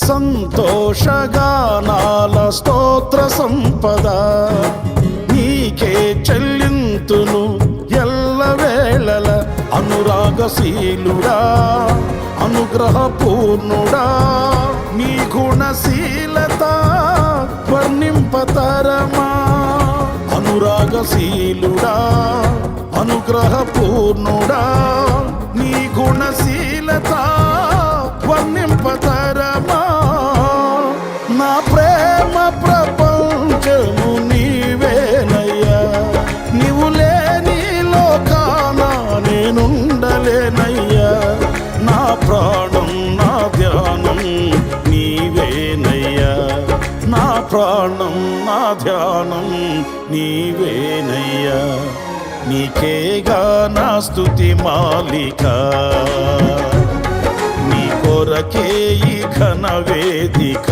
సంతోషగానాల స్తోత్ర సంపద నీకే చెల్లింతును ఎల్లవేళల. అనురాగశీలుడా అనుగ్రహపూర్ణుడా నీ గుణశీలత వర్ణింపతరమా. అనురాగశీలుడా అనుగ్రహపూర్ణుడా నీ గుణశీలత వర్ణింపతరమా. నా ప్రేమ ప్రపంచము నీవేనయ్యా, నీవు లేని లోకాన నేనుండలేనయ్యా. నా ప్రాణం నా ధ్యానం నీవేనయ్యా, నా ప్రాణం నా ధ్యానం నీవేనయ్యా. నీకేగా నా స్తుతి మాలిక, నీ కొరకే ఈ ఘన వేదిక.